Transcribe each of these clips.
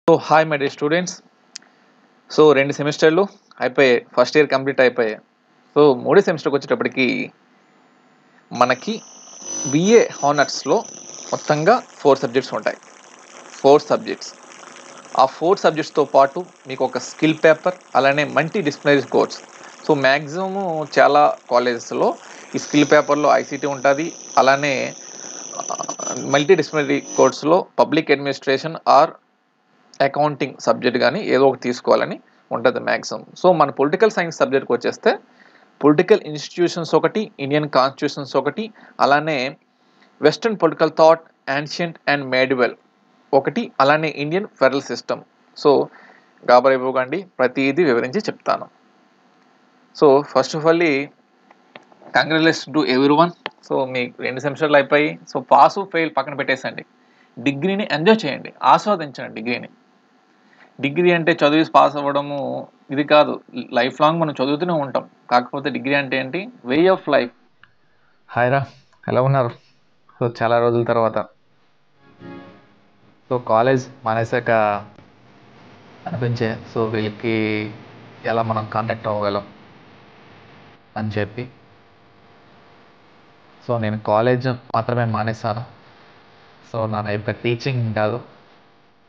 So hi my dear students. So 2 సెమిస్టర్లు అయిపోయాయి. First year complete అయిపోయాయి. So మూడో సెమిస్టర్కి వచ్చేటప్పటికి మనకి బిఏ హానర్స్లో మొత్తంగా 4 సబ్జెక్ట్స్ ఉంటాయి. 4 సబ్జెక్ట్స్. ఆ 4 సబ్జెక్ట్స్తో పాటు మీకు ఒక స్కిల్ పేపర్, అలానే multi disciplinary course. So maximum చాలా కాలేజెస్లో ఈ స్కిల్ పేపర్లో ఐసీటీ ఉంటుంది. అలానే మల్టీ డిసిప్లినరీ కోర్సులో public administration or accounting subject కానీ ఏదో ఒకటి తీసుకోవాలని ఉంటుంది మ్యాక్సిమం. సో మన పొలిటికల్ సైన్స్ సబ్జెక్ట్కి వచ్చేస్తే పొలిటికల్ ఇన్స్టిట్యూషన్స్ ఒకటి, ఇండియన్ కాన్స్టిట్యూషన్స్ ఒకటి, అలానే western political thought, ancient and medieval ఒకటి, అలానే ఇండియన్ ఫెడరల్ సిస్టమ్. సో గాబరైపోకండి, ప్రతిదీ వివరించి చెప్తాను. So first of all congratulation to everyone. So మీకు 2 సెమిస్టర్లు అయిపోయి. సో పాస్ ఫెయిల్ పక్కన పెట్టేసండి, డిగ్రీని ఎంజాయ్ చేయండి, ఆస్వాదించండి. డిగ్రీ అంటే చదివి పాస్ అవ్వడము ఇది కాదు, లైఫ్ లాంగ్ మనం చదువుతూనే ఉంటాం. కాకపోతే డిగ్రీ అంటే ఏంటి, వే ఆఫ్ లైఫ్. హాయ్ రా, ఎలా ఉన్నారు? సో చాలా రోజుల తర్వాత సో కాలేజ్ మానేసాక అనిపించే సో వీళ్ళకి ఎలా మనం కాంటాక్ట్ అవ్వగలం అని చెప్పి సో నేను కాలేజ్ మాత్రమే మానేశాను. సో నా ఇప్పుడు టీచింగ్ కాదు.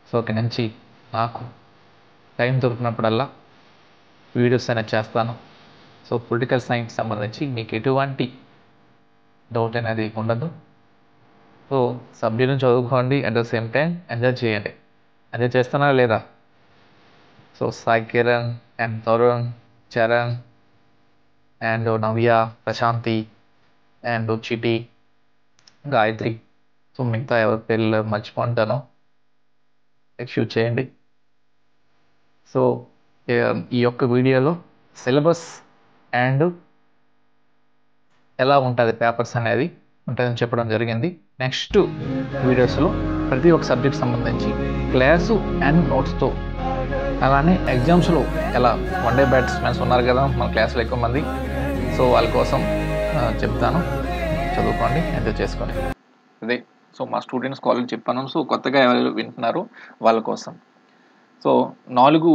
సో ఇక్కడి నుంచి నాకు టైం దొరికినప్పుడల్లా వీడియోస్ అనేది చేస్తాను. సో పొలిటికల్ సైన్స్ సంబంధించి మీకు ఎటువంటి డౌట్ అనేది ఉండదు. సో సబ్జెక్ట్ని చదువుకోండి, at the same time enjoy చేయండి. ఎంజాయ్ చేస్తున్నారా లేదా? So Sai Kiran and Tarun, Charan and Navya, Prashanti and Chiti, Gayatri, so మిగతా ఎవరి పేర్లు మర్చిపోతానో ఎక్స్క్యూజ్ చేయండి. సో ఈ యొక్క వీడియోలో సిలబస్ అండ్ ఎలా ఉంటుంది పేపర్స్ అనేది ఉంటుందని చెప్పడం జరిగింది. నెక్స్ట్ వీడియోస్లో ప్రతి ఒక్క సబ్జెక్ట్ సంబంధించి క్లాసు అండ్ నోట్స్తో, అలానే ఎగ్జామ్స్లో ఎలా వన్ డే బ్యాట్స్మెన్స్ ఉన్నారు కదా మన క్లాస్లో ఎక్కువ మంది, సో వాళ్ళ కోసం చెప్తాను. చదువుకోండి, ఎంజాయ్ చేసుకోండి. అదే సో మా స్టూడెంట్స్ కాలేజ్ చెప్పాను. సో కొత్తగా ఎవరు వింటున్నారు వాళ్ళ కోసం. సో 4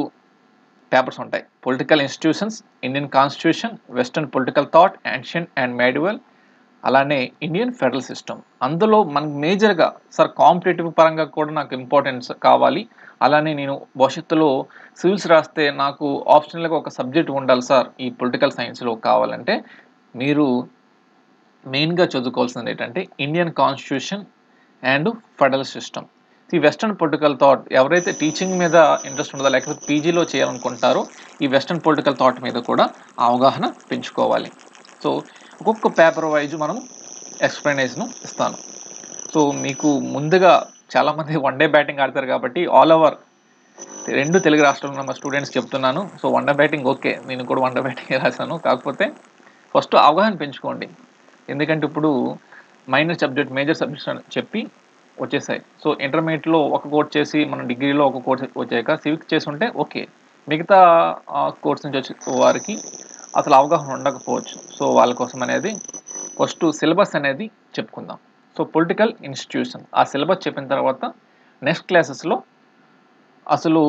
పేపర్స్ ఉంటాయి: political institutions, Indian constitution, western political thought, ancient and medieval, అలానే ఇండియన్ ఫెడరల్ సిస్టమ్. అందులో మనకు మేజర్గా సార్ కాంపిటేటివ్ పరంగా కూడా నాకు ఇంపార్టెన్స్ కావాలి, అలానే నేను భవిష్యత్తులో సివిల్స్ రాస్తే నాకు ఆప్షనల్గా ఒక సబ్జెక్ట్ ఉండాలి సార్ ఈ పొలిటికల్ సైన్స్లో కావాలంటే, మీరు మెయిన్గా చదువుకోవాల్సింది ఏంటంటే Indian constitution and federal system. ఈ వెస్ట్రన్ పొలిటికల్ థాట్ ఎవరైతే టీచింగ్ మీద ఇంట్రెస్ట్ ఉందో, లేకపోతే పీజీలో చేయాలనుకుంటారో, ఈ వెస్ట్రన్ పొలిటికల్ థాట్ మీద కూడా అవగాహన పెంచుకోవాలి. సో ఒక్కొక్క పేపర్ వైజ్ మనం ఎక్స్ప్లెనేషన్ ఇస్తాను. సో మీకు ముందుగా చాలామంది వన్ డే బ్యాటింగ్ ఆడతారు కాబట్టి ఆల్ ఓవర్ 2 తెలుగు రాష్ట్రాల్లో ఉన్న స్టూడెంట్స్ చెప్తున్నాను. So one day batting okay, నేను కూడా వన్ డే బ్యాటింగ్ రాశాను. కాకపోతే ఫస్ట్ అవగాహన పెంచుకోండి. ఎందుకంటే ఇప్పుడు మైనర్ సబ్జెక్ట్, మేజర్ సబ్జెక్ట్స్ అని చెప్పి వచ్చేసాయి. సో ఇంటర్మీడియట్లో ఒక కోర్స్ చేసి మనం డిగ్రీలో ఒక కోర్స్ వచ్చాక సివిక్స్ చేసి ఉంటే ఓకే, మిగతా కోర్స్ నుంచి వచ్చే వారికి అసలు అవగాహన ఉండకపోవచ్చు. సో వాళ్ళ కోసం అనేది ఫస్ట్ సిలబస్ అనేది చెప్పుకుందాం. సో పొలిటికల్ ఇన్స్టిట్యూషన్ ఆ సిలబస్ చెప్పిన తర్వాత నెక్స్ట్ క్లాసెస్లో అసలు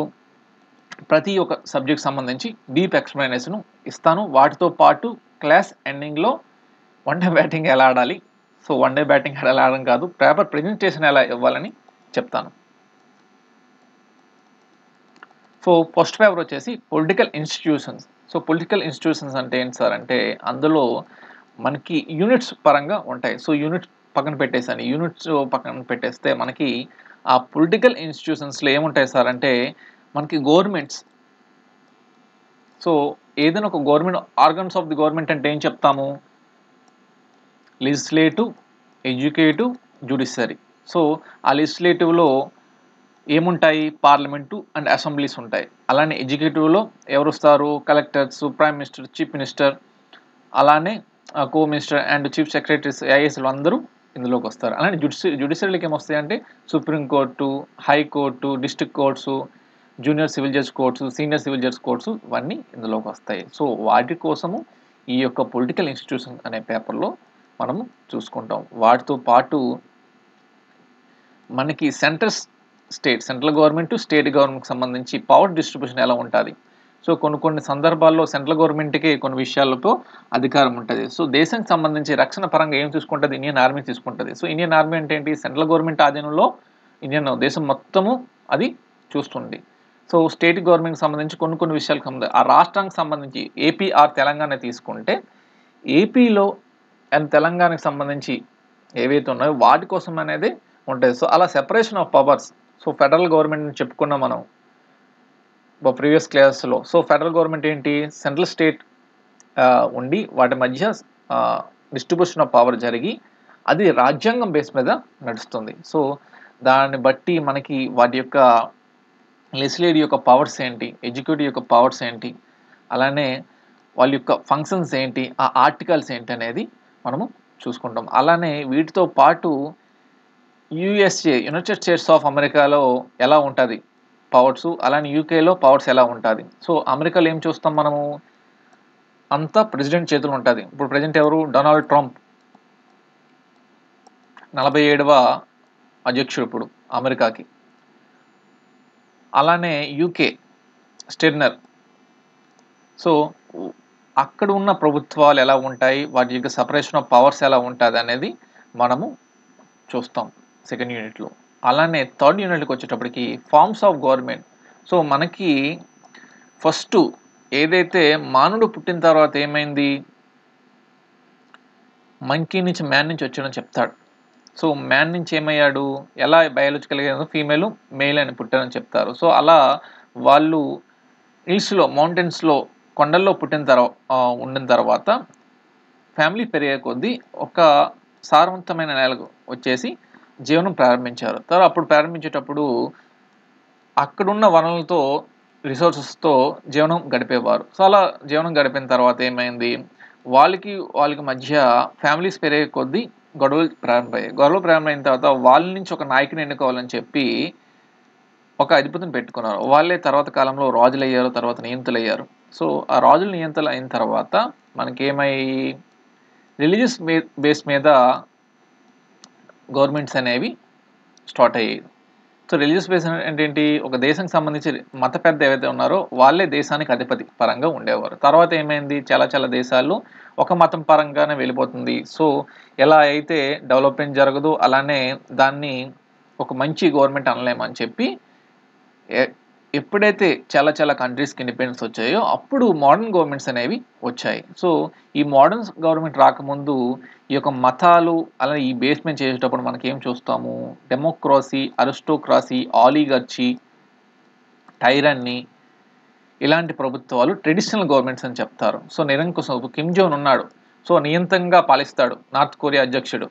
ప్రతి ఒక్క సబ్జెక్ట్ సంబంధించి డీప్ ఎక్స్ప్లెనేషన్ ఇస్తాను. వాటితో పాటు క్లాస్ ఎండింగ్లో వన్ డే బ్యాటింగ్ ఎలా ఆడాలి, సో వన్ డే బ్యాటింగ్ ఎలా ఆడడం కాదు, పేపర్ ప్రజెంటేషన్ ఎలా ఇవ్వాలని చెప్తాను. సో ఫస్ట్ పేపర్ వచ్చేసి political institutions. So political institutions అంటే ఏంటి సార్ అంటే, అందులో మనకి యూనిట్స్ పరంగా ఉంటాయి. సో యూనిట్స్ పక్కన పెట్టేసాను. యూనిట్స్ పక్కన పెట్టేస్తే మనకి ఆ పొలిటికల్ ఇన్స్టిట్యూషన్స్లో ఏముంటాయి సార్ అంటే, మనకి గవర్నమెంట్స్. సో ఏదైనా ఒక government organs of the government అంటే ఏం చెప్తాము, లెజిస్లేటివ్, ఎడ్యుకేటివ్, జ్యుడిషియరీ. సో ఆ లెజిస్లేటివ్లో ఏముంటాయి, పార్లమెంటు అండ్ అసెంబ్లీస్ ఉంటాయి. అలానే ఎడ్యుకేటివ్లో ఎవరు వస్తారు, collectors, prime minister, chief minister, అలానే co minister and chief secretaries, ఐఏఎస్లు అందరూ ఇందులోకి వస్తారు. అలానే జ్యుడిషియరీకి ఏమొస్తాయంటే supreme court, high court, district courts, junior civil judge courts, senior civil judge courts, ఇవన్నీ ఇందులోకి వస్తాయి. సో వాటి కోసము ఈ యొక్క పొలిటికల్ ఇన్స్టిట్యూషన్ అనే పేపర్లో మనము చూసుకుంటాం. వాటితో పాటు మనకి centres state, central government state గవర్నమెంట్కి సంబంధించి పవర్ డిస్ట్రిబ్యూషన్ ఎలా ఉంటుంది. సో కొన్ని సందర్భాల్లో సెంట్రల్ గవర్నమెంట్కి కొన్ని విషయాలతో అధికారం ఉంటుంది. సో దేశానికి సంబంధించి రక్షణ పరంగా ఏం చూసుకుంటుంది, ఇండియన్ ఆర్మీ తీసుకుంటుంది. సో ఇండియన్ ఆర్మీ అంటే ఏంటి, సెంట్రల్ గవర్నమెంట్ ఆధీనంలో ఇండియన్ దేశం మొత్తము అది చూస్తుంది. సో స్టేట్ గవర్నమెంట్కి సంబంధించి కొన్ని విషయాలకు సంబంధించి ఆ రాష్ట్రానికి సంబంధించి ఏపీ ఆర్ తెలంగాణ తీసుకుంటే ఏపీలో అండ్ తెలంగాణకి సంబంధించి ఏవైతే ఉన్నాయో వాటి కోసం అనేది ఉంటుంది. సో అలా separation of powers. So federal government చెప్పుకున్నాం మనం ప్రీవియస్ క్లాస్లో. సో ఫెడరల్ గవర్నమెంట్ ఏంటి, సెంట్రల్ స్టేట్ ఉండి వాటి మధ్య డిస్ట్రిబ్యూషన్ ఆఫ్ పవర్ జరిగి అది రాజ్యాంగం బేస్ మీద నడుస్తుంది. సో దాన్ని బట్టి మనకి వాటి యొక్క లెజిస్లేటివ్ యొక్క పవర్స్ ఏంటి, ఎగ్జిక్యూటివ్ యొక్క పవర్స్ ఏంటి, అలానే వాళ్ళ యొక్క ఫంక్షన్స్ ఏంటి, ఆ ఆర్టికల్స్ ఏంటి అనేది మనము చూసుకుంటాం. అలానే వీటితో పాటు యుఎస్ఏ, యునైటెడ్ స్టేట్స్ ఆఫ్ అమెరికాలో ఎలా ఉంటుంది పవర్స్, అలానే యూకేలో పవర్స్ ఎలా ఉంటుంది. సో అమెరికాలో ఏం చూస్తాం మనము, అంతా ప్రెసిడెంట్ చేతులు ఉంటుంది. ఇప్పుడు ప్రెసిడెంట్ ఎవరు, డొనాల్డ్ ట్రంప్ 47వ అధ్యక్షుడు ఇప్పుడు అమెరికాకి. అలానే యూకే స్టెర్నర్. సో అక్కడ ఉన్న ప్రభుత్వాలు ఎలా ఉంటాయి, వాటి యొక్క సపరేషన్ ఆఫ్ పవర్స్ ఎలా ఉంటుంది అనేది మనము చూస్తాం సెకండ్ యూనిట్లో. అలానే థర్డ్ యూనిట్కి వచ్చేటప్పటికి ఫార్మ్స్ ఆఫ్ గవర్నమెంట్. సో మనకి ఫస్ట్ ఏదైతే మానవుడు పుట్టిన తర్వాత ఏమైంది, మంకీ నుంచి మ్యాన్ నుంచి వచ్చాడని చెప్తాడు. సో మ్యాన్ నుంచి ఏమయ్యాడు, ఎలా బయాలజికల్గా ఫీమేల్ మేల్ అని పుట్టారని చెప్తారు. సో అలా వాళ్ళు హిల్స్లో, మౌంటైన్స్లో, కొండల్లో ఉండిన తర్వాత ఫ్యామిలీ పెరిగే కొద్దీ ఒక సారవంతమైన నేలకు వచ్చేసి జీవనం ప్రారంభించారు. తర్వాత అప్పుడు ప్రారంభించేటప్పుడు అక్కడున్న వనరులతో, రిసోర్సెస్తో జీవనం గడిపేవారు. సో అలా జీవనం గడిపిన తర్వాత ఏమైంది, వాళ్ళకి మధ్య ఫ్యామిలీస్ పెరిగే కొద్దీ గొడవలు ప్రారంభమయ్యాయి. గొడవలు ప్రారంభమైన తర్వాత వాళ్ళ నుంచి ఒక నాయకుని ఎన్నుకోవాలని చెప్పి ఒక అధిపతిని పెట్టుకున్నారు. వాళ్ళే తర్వాత కాలంలో రాజులు అయ్యారు, తర్వాత నియంతలు అయ్యారు. సో ఆ రాజులు నియంతలు అయిన తర్వాత మనకేమై రిలీజియస్ బేస్ మీద గవర్నమెంట్స్ అనేవి స్టార్ట్ అయ్యాయి. సో రిలీజియస్ బేస్ అంటే ఏంటి, ఒక దేశానికి సంబంధించి మత పెద్ద ఏవైతే ఉన్నారో వాళ్ళే దేశానికి అధిపతి పరంగా ఉండేవారు. తర్వాత ఏమైంది, చాలా దేశాల్లో ఒక మతం పరంగానే వెళ్ళిపోతుంది. సో ఎలా అయితే డెవలప్మెంట్ జరగదు, అలానే దాన్ని ఒక మంచి గవర్నమెంట్ అనలేమని చెప్పి ఎప్పుడైతే చాలా కంట్రీస్కి ఇండిపెండెన్స్ వచ్చాయో అప్పుడు మోడర్న్ గవర్నమెంట్స్ అనేవి వచ్చాయి. సో ఈ మోడర్న్ గవర్నమెంట్ రాకముందు ఈ యొక్క మతాలు అలానే ఈ బేస్మెంట్ చేసేటప్పుడు మనకి ఏం చూస్తాము, డెమోక్రసీ, అరిస్టోక్రసీ, ఆలిగర్చీ, టైరన్నీ, ఇలాంటి ప్రభుత్వాలు ట్రెడిషనల్ గవర్నమెంట్స్ అని చెప్తారు. సో నిరంకుశం, కిమ్ జోన్ ఉన్నాడు, సో నియంత్రణగా పాలిస్తాడు నార్త్ కొరియా అధ్యక్షుడు.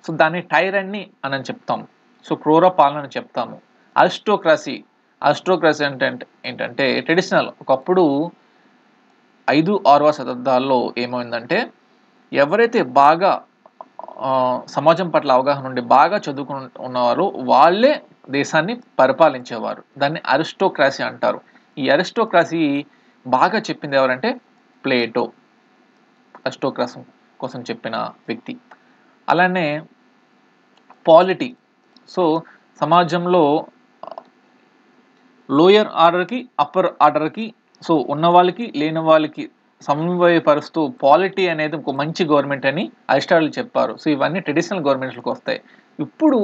సో దాన్ని టైరన్నీ అని చెప్తాము. సో క్రూర పాలన అని చెప్తాము. అరిస్టోక్రసీ అంటే ఏంటంటే ట్రెడిషనల్. ఒకప్పుడు 5-6వ శతాబ్దాల్లో ఏమైందంటే ఎవరైతే బాగా సమాజం పట్ల అవగాహన ఉండి బాగా చదువుకుని ఉన్నవారు వాళ్ళే దేశాన్ని పరిపాలించేవారు. దాన్ని అరిస్టోక్రసీ అంటారు. ఈ అరిస్టోక్రసీ బాగా చెప్పింది ఎవరంటే ప్లేటో, అరిస్టోక్రసీ కోసం చెప్పిన వ్యక్తి. అలానే పాలిటీ. సో సమాజంలో లోయర్ ఆర్డర్కి, అప్పర్ ఆర్డర్కి, సో ఉన్న వాళ్ళకి లేని వాళ్ళకి సమన్వయపరుస్తూ పాలిటీ అనేది ఒక మంచి గవర్నమెంట్ అని అరిస్టాటిల్ చెప్పారు. సో ఇవన్నీ ట్రెడిషనల్ గవర్నమెంట్స్కి వస్తాయి. ఇప్పుడు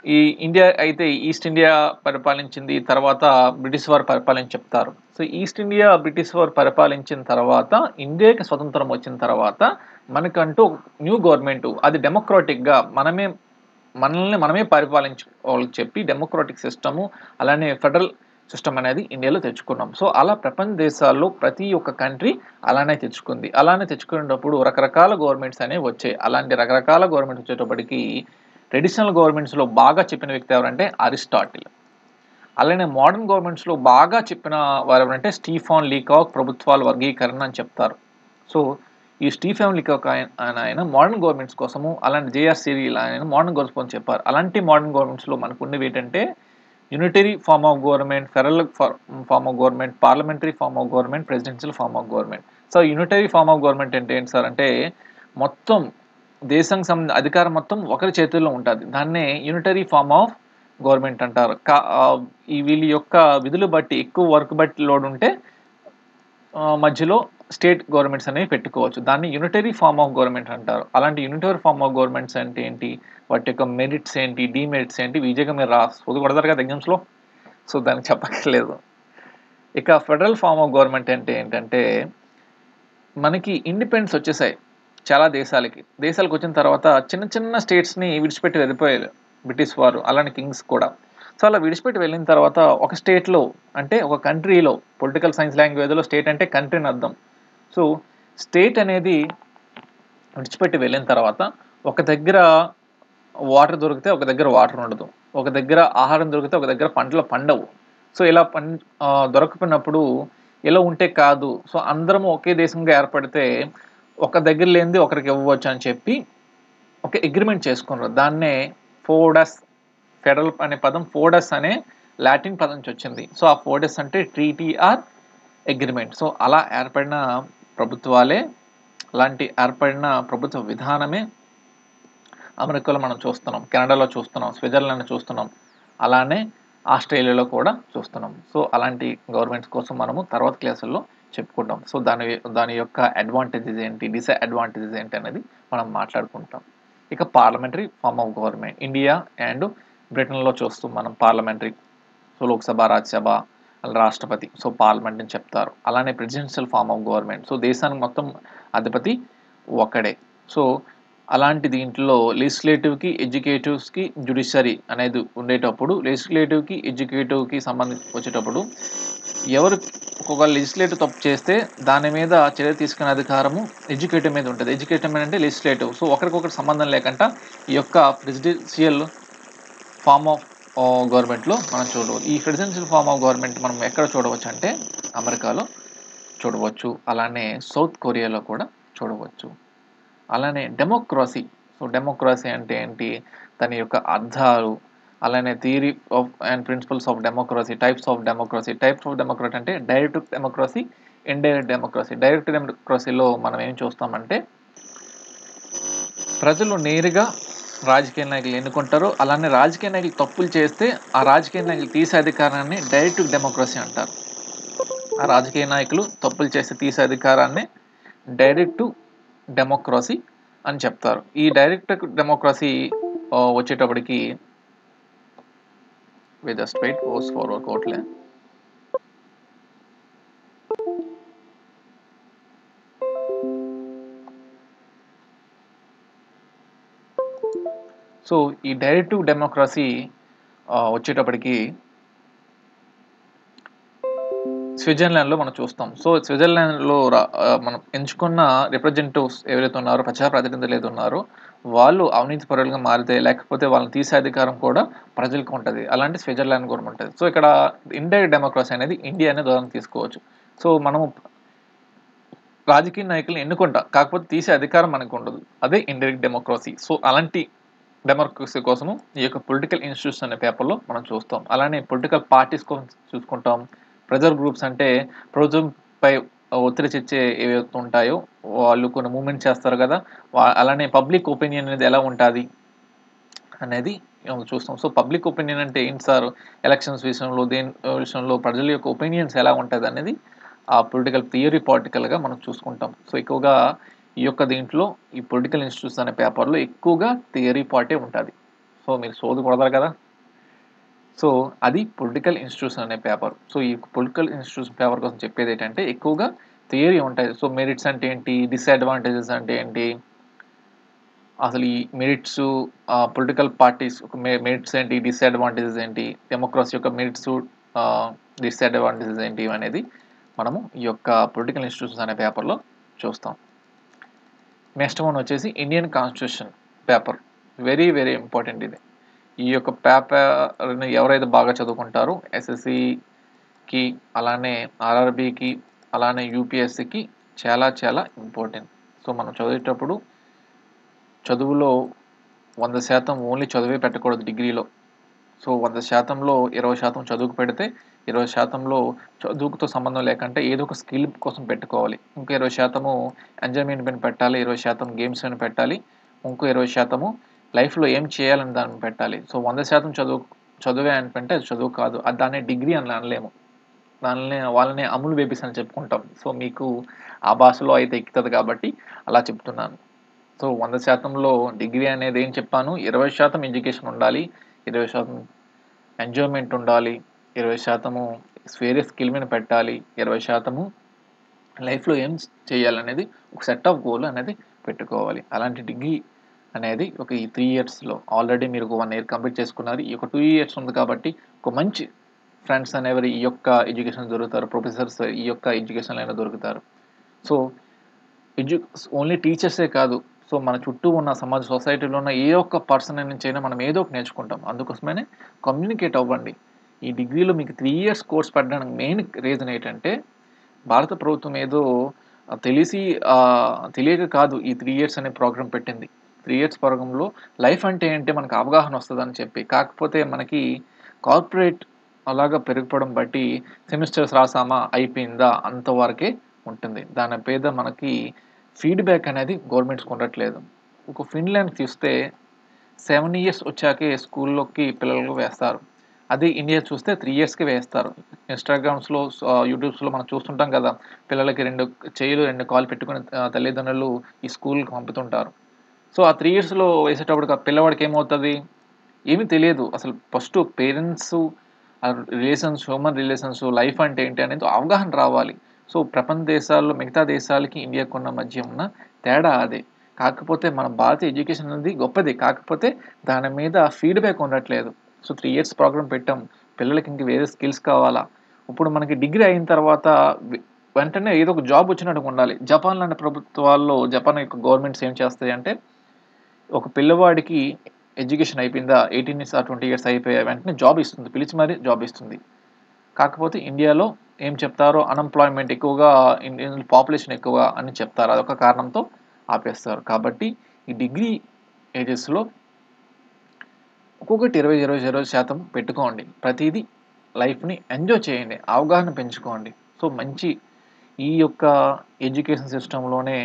ఈ ఇండియా అయితే ఈస్ట్ ఇండియా పరిపాలించింది, తర్వాత బ్రిటిష్ వారు పరిపాలించి చెప్తారు. సో ఈస్ట్ ఇండియా బ్రిటిష్ వారు పరిపాలించిన తర్వాత ఇండియాకి స్వతంత్రం వచ్చిన తర్వాత మనకంటూ న్యూ గవర్నమెంట్, అది డెమోక్రాటిక్గా మనమే పరిపాలించుకోవాలని చెప్పి డెమోక్రాటిక్ సిస్టము అలానే ఫెడరల్ సిస్టమ్ అనేది ఇండియాలో తెచ్చుకున్నాం. సో అలా ప్రపంచ దేశాల్లో ప్రతి ఒక్క కంట్రీ అలానే తెచ్చుకుంది. అలానే తెచ్చుకునేటప్పుడు రకరకాల గవర్నమెంట్స్ అనేవి వచ్చాయి. అలాంటి రకరకాల గవర్నమెంట్స్ వచ్చేటప్పటికి ట్రెడిషనల్ గవర్నమెంట్స్లో బాగా చెప్పిన వ్యక్తి ఎవరంటే అరిస్టాటిల్. అలానే మోడర్న్ గవర్నమెంట్స్లో బాగా చెప్పిన వారు ఎవరంటే స్టీఫాన్ లీకాక్ ప్రభుత్వాల వర్గీకరణ అని చెప్తారు. సో ఈ స్టీఫెన్ లీకాక్ ఆయన మోడర్న్ గవర్నమెంట్స్ కోసము, అలాంటి జేఆర్ సిరిల్ ఆయన మోడర్న్ గవర్నమెంట్స్ కోసం చెప్పారు. అలాంటి మోడర్న్ గవర్నమెంట్స్లో మనకు ఉండేవి ఏంటంటే unitary form of government, federal form of government, parliamentary form of government, presidential form of government. So unitary form of government అంటే ఏంటి సార్ అంటే మొత్తం దేశానికి సంబంధించిన అధికారం మొత్తం ఒకరి చేతుల్లో ఉంటుంది. దాన్నే యూనిటరీ ఫార్మ్ ఆఫ్ గవర్నమెంట్ అంటారు. ఈ వీళ్ళ యొక్క విధులు బట్టి ఎక్కువ వర్క్ బట్టి లోడ్ ఉంటే మధ్యలో స్టేట్ గవర్నమెంట్స్ అనేవి పెట్టుకోవచ్చు. దాన్ని యూనిటరీ ఫార్మ్ ఆఫ్ గవర్నమెంట్ అంటారు. అలాంటి యూనిటరీ ఫార్మ్ ఆఫ్ గవర్నమెంట్స్ అంటే ఏంటి? వాటి యొక్క మెరిట్స్ ఏంటి? డీమెరిట్స్ ఏంటి? ఈజీగా మీరు కొడతారు కదా ఎగ్జామ్స్‌లో. సో, దానికి చెప్పక్కర్లేదు. ఇక ఫెడరల్ ఫార్మ్ ఆఫ్ గవర్నమెంట్ అంటే ఏంటంటే, మనకి ఇండిపెండెన్స్ వచ్చేసాయి చాలా దేశాలకి. దేశాలకొచ్చిన తర్వాత చిన్న చిన్న స్టేట్స్‌ని విడిచిపెట్టి వెళ్ళిపోయారు బ్రిటిష్ వారు. అలానే కింగ్స్ కూడా. సో, అలా విడిచిపెట్టి వెళ్ళిన తర్వాత ఒక స్టేట్‌లో అంటే ఒక కంట్రీలో పొలిటికల్ సైన్స్ లాంగ్వేజ్‌లో స్టేట్ అంటే కంట్రీ అని అర్థం. సో, స్టేట్ అనేది విడిచిపెట్టి వెళ్ళిన తర్వాత ఒక దగ్గర వాటర్ దొరికితే ఒక దగ్గర వాటర్ ఉండదు. ఒక దగ్గర ఆహారం దొరికితే ఒక దగ్గర పంటలు పండవు. సో, ఇలా దొరకకపోయినప్పుడు ఇలా ఉంటే కాదు. సో, అందరము ఒకే దేశంగా ఏర్పడితే ఒక దగ్గర లేనిది ఒకరికి ఇవ్వవచ్చు అని చెప్పి ఒక అగ్రీమెంట్ చేసుకున్నారు. దాన్నే ఫోడస్ ఫెడరల్ అనే పదం ఫోడస్ అనే లాటిన్ పదం నుంచి వచ్చింది. సో, ఆ ఫోడస్ అంటే ట్రీటీ ఆర్ అగ్రీమెంట్. సో, అలా ఏర్పడిన ప్రభుత్వాలే అలాంటి ఏర్పడిన ప్రభుత్వ విధానమే అమెరికాలో మనం చూస్తున్నాం. కెనడాలో చూస్తున్నాం. స్విట్జర్లాండ్‌లో చూస్తున్నాం. అలానే ఆస్ట్రేలియాలో కూడా చూస్తున్నాం. సో, అలాంటి గవర్నమెంట్స్ కోసం మనము తర్వాత క్లాసుల్లో చెప్పుకుంటాం. సో, దాని యొక్క అడ్వాంటేజెస్ ఏంటి? డిసడ్వాంటేజెస్ ఏంటి అనేది మనం మాట్లాడుకుంటాం. ఇక parliamentary form of government. India and బ్రిటన్‌లో చూస్తాం మనం పార్లమెంటరీ. సో, లోక్‌సభ, రాజ్యసభ, రాష్ట్రపతి. సో, పార్లమెంట్ అని చెప్తారు. అలానే presidential form of government. So, దేశానికి మొత్తం అధిపతి ఒక్కడే. సో, అలాంటి దీంట్లో లెజిస్లేటివ్‌కి, ఎగ్జిక్యూటివ్స్‌కి, జ్యుడిషియరీ అనేది ఉండేటప్పుడు లెజిస్లేటివ్‌కి, ఎగ్జిక్యూటివ్‌కి వచ్చేటప్పుడు ఎవరు ఒక లెజిస్లేటివ్ తప్పు చేస్తే దాని మీద చర్య తీసుకునే అధికారము ఎగ్జిక్యూటివ్ మీద ఉంటది. ఎగ్జిక్యూటివ్ మీద అంటే లెజిస్లేటివ్. సో, ఒకరికొకరు సంబంధం లేకుండా ఈ యొక్క ప్రెసిడెన్షియల్ ఫార్మ్ ఆఫ్ గవర్నమెంట్‌లో మనం చూడవచ్చు. ఈ ప్రెసిడెన్షియల్ ఫార్మ్ ఆఫ్ గవర్నమెంట్ మనం ఎక్కడ చూడవచ్చు అంటే అమెరికాలో చూడవచ్చు. అలానే సౌత్ కొరియాలో కూడా చూడవచ్చు. అలానే డెమోక్రసీ. సో, డెమోక్రసీ అంటే ఏంటి? దాని యొక్క అర్థాలు, అలానే theory of and principles of democracy, types of democracy. Types of democracy అంటే direct democracy, indirect democracy. Direct డెమోక్రసీలో మనం ఏం చూస్తామంటే ప్రజలు నేరుగా రాజకీయ నాయకులు ఎన్నుకుంటారు. అలానే రాజకీయ నాయకులు తప్పులు చేస్తే ఆ రాజకీయ నాయకులు తీసే అధికారాన్ని డైరెక్ట్ డెమోక్రసీ అంటారు. ఆ రాజకీయ నాయకులు తప్పులు చేసి తీసే అధికారాన్ని డైరెక్ట్ డెమోక్రసీ అని చెప్తారు. ఈ డైరెక్ట్ డెమోక్రసీ వచ్చేటప్పటికి జస్ట్ వెయిట్ పోస్ట్ ఫార్వర్డ్ కోట్లే. సో, ఈ డైరెక్ట్ డెమోక్రసీ వచ్చేటప్పటికి స్విట్జర్లాండ్‌లో మనం చూస్తాం. సో, స్విట్జర్లాండ్‌లో మనం ఎంచుకున్న రిప్రజెంటేటివ్స్ ఎవరైతే ఉన్నారో, ప్రజాప్రతినిధులు ఏదైతే ఉన్నారో, వాళ్ళు అవినీతి పరులుగా మారితే, లేకపోతే వాళ్ళని తీసే అధికారం కూడా ప్రజలకు ఉంటది. అలాంటి స్విట్జర్లాండ్ కూడా ఉంటది. సో, ఇక్కడ ఇండైరెక్ట్ డెమోక్రసీ అనేది ఇండియా అనే ఉదాహరణ తీసుకోవచ్చు. సో, మనము రాజకీయ నాయకుల్ని ఎన్నుకుంటాం. కాకపోతే తీసే అధికారం మనకు ఉండదు. అదే ఇండైరెక్ట్ డెమోక్రసీ. సో, అలాంటి డెమోక్రసీ కోసము ఈ యొక్క పొలిటికల్ ఇన్స్టిట్యూట్స్ అనే పేపర్‌లో మనం చూస్తాం. అలానే పొలిటికల్ పార్టీస్ కోసం చూసుకుంటాం. ప్రెజర్ గ్రూప్స్ అంటే ప్రభుత్వంపై ఒత్తిడి తెచ్చే ఏవైతే ఉంటాయో వాళ్ళు కొన్ని మూవ్‌మెంట్ చేస్తారు గదా! అలానే పబ్లిక్ ఒపీనియన్ అనేది ఎలా ఉంటాది అనేది చూస్తాం. సో, పబ్లిక్ ఒపీనియన్ అంటే ఏంటి సార్? ఎలక్షన్స్ విషయంలో విషయంలో ప్రజల యొక్క ఒపీనియన్స్ ఎలా ఉంటదనేది ఆ పొలిటికల్ థియరిటికల్‌గా మనం చూసుకుంటాం. సో, ఎక్కువగా ఈ యొక్క దీంట్లో ఈ పొలిటికల్ ఇన్స్టిట్యూట్స్ అనే పేపర్‌లో ఎక్కువగా థియరీ పార్టే ఉంటది. సో, మీరు సోది కొడతారు కదా! సో, అది పొలిటికల్ ఇన్స్టిట్యూషన్ అనే పేపర్. సో, ఈ పొలిటికల్ ఇన్స్టిట్యూషన్ పేపర్ కోసం చెప్పేదేంటంటే ఎక్కువగా థియరీ ఉంటాయి. సో, మెరిట్స్ అంటే ఏంటి? డిసడ్వాంటేజెస్ అంటే ఏంటి? అసలు ఈ మెరిట్స్ పొలిటికల్ పార్టీస్ మెరిట్స్ ఏంటి? డిసడ్వాంటేజెస్ ఏంటి? డెమోక్రసీ యొక్క మెరిట్స్ డిసడ్వాంటేజెస్ ఏంటి? అనేది మనము ఈ యొక్క పొలిటికల్ ఇన్స్టిట్యూషన్స్ అనే పేపర్‌లో చూస్తాం. నెక్స్ట్ వన్ వచ్చేసి Indian constitution paper. Very, very important ఇది. ఈ యొక్క పేపర్‌ని ఎవరైతే బాగా చదువుకుంటారో ఎస్ఎస్‌సికి, అలానే ఆర్ఆర్‌బీకి, అలానే యూపీఎస్‌సికి చాలా చాలా ఇంపార్టెంట్. సో, మనం చదివేటప్పుడు చదువులో 100% ఓన్లీ చదువే పెట్టకూడదు డిగ్రీలో. సో, 100%లో 20% చదువుకు పెడితే, 20%లో చదువుతో సంబంధం లేకుండా ఏదో ఒక స్కిల్ కోసం పెట్టుకోవాలి. ఇంకో 20% ఎంజాయ్‌మెంట్ పైన పెట్టాలి. 20% గేమ్స్ పైన పెట్టాలి. ఇంకో 20% లైఫ్‌లో ఏం చేయాలని దాన్ని పెట్టాలి. సో, 100% చదువు చదువే అంటే అది చదువు కాదు. అది దాన్ని డిగ్రీ అని అనలేము. వాళ్ళని అమ్ములు బేబీస్ అని చెప్పుకుంటాం. సో, మీకు ఆ భాషలో అయితే ఎక్కుతది కాబట్టి అలా చెప్తున్నాను. సో, 100%లో డిగ్రీ అనేది ఏం చెప్పాను, 20% ఎడ్యుకేషన్ ఉండాలి. 20% ఎంజాయ్‌మెంట్ ఉండాలి. 20% వేరే స్కిల్ మీద పెట్టాలి. 20% లైఫ్‌లో ఏం చేయాలనేది ఒక సెట్ ఆఫ్ గోల్ అనేది పెట్టుకోవాలి. అలాంటి డిగ్రీ అనేది ఒక ఈ 3 ఇయర్స్‌లో ఆల్రెడీ మీరు ఒక 1 ఇయర్ కంప్లీట్ చేసుకున్నారు. ఈ యొక్క 2 ఇయర్స్ ఉంది కాబట్టి ఒక మంచి ఫ్రెండ్స్ అనేవారు ఈ యొక్క ఎడ్యుకేషన్ దొరుకుతారు. ప్రొఫెసర్స్ ఈ యొక్క ఎడ్యుకేషన్‌లోనే దొరుకుతారు. సో, ఎడ్యు ఓన్లీ టీచర్సే కాదు. సో, మన చుట్టూ ఉన్న సొసైటీలో ఉన్న ఏ ఒక్క పర్సన్ నుంచైనా మనం ఏదో ఒకటి నేర్చుకుంటాం. అందుకోసమనే కమ్యూనికేట్ అవ్వండి. ఈ డిగ్రీలో మీకు 3 ఇయర్స్ కోర్స్ పెట్టడానికి మెయిన్ రీజన్ ఏంటంటే, భారత ప్రభుత్వం ఏదో తెలియక కాదు ఈ 3 ఇయర్స్ అనే ప్రోగ్రామ్ పెట్టింది. 3 ఇయర్స్ ప్రోగ్రామ్‌లో లైఫ్ అంటే ఏంటి మనకు అవగాహన వస్తదని చెప్పి. కాకపోతే మనకి కార్పొరేట్ అలాగా పెరిగిపోవడం బట్టి సెమిస్టర్స్ రాసామా, అయిపోయిందా అంతవరకే ఉంటుంది. దాని మీద మనకి ఫీడ్‌బ్యాక్ అనేది గవర్నమెంట్స్‌కి ఉండట్లేదు. ఒక ఫిన్లాండ్ చూస్తే 7 ఇయర్స్ వచ్చాకే స్కూల్లోకి పిల్లలు వేస్తారు. అదే ఇండియా చూస్తే 3 ఇయర్స్‌కే వేస్తారు. యూట్యూబ్స్‌లో మనం చూస్తుంటాం కదా! పిల్లలకి 2 చెయ్యిలు, 2 కాళ్ళు పెట్టుకొని తల్లిదండ్రులు ఈ స్కూల్‌కి పంపుతుంటారు. సో, ఆ 3 ఇయర్స్‌లో వేసేటప్పటికి ఆ పిల్లవాడికి ఏమవుతది? ఏమీ తెలియదు. అసలు first parents human relations, life అంటే ఏంటి అనేది అవగాహన రావాలి. సో, ప్రపంచ దేశాల్లో మిగతా దేశాలకి ఇండియాకున్న మధ్య ఉన్న తేడా అదే. కాకపోతే మన భారతీయ ఎడ్యుకేషన్ అనేది గొప్పది. కాకపోతే దాని మీద ఫీడ్‌బ్యాక్ ఉండట్లేదు. సో, 3 ఇయర్స్ ప్రోగ్రామ్ పెట్టాం. పిల్లలకి ఇంక వేరే స్కిల్స్ కావాలా? ఇప్పుడు మనకి డిగ్రీ అయిన తర్వాత వె వెంటనే ఏదో ఒక జాబ్ వచ్చినట్టుగా ఉండాలి. జపాన్ యొక్క గవర్నమెంట్స్ ఏం చేస్తాయంటే ఒక పిల్లవాడికి ఎడ్యుకేషన్ అయిపోయిందా? 18 ఇయర్స్ ఆర్ 20 ఇయర్స్ అయిపోయా వెంటనే జాబ్ ఇస్తుంది. పిలిచి మరీ జాబ్ ఇస్తుంది. కాకపోతే ఇండియాలో ఏం చెప్తారు? అన్‌ఎంప్లాయ్‌మెంట్ ఎక్కువగా, ఇండియన్ పాపులేషన్ ఎక్కువ అని చెప్తారు. అదొక కారణంతో ఆపేస్తారు. కాబట్టి ఈ డిగ్రీ ఏజెస్‌లో ఒక్కొక్కటి 20, 20, 20% పెట్టుకోండి. ప్రతీదీ లైఫ్‌ని ఎంజాయ్ చేయండి. అవగాహన పెంచుకోండి. సో, మంచి ఈ యొక్క ఎడ్యుకేషన్ సిస్టమ్‌లోనే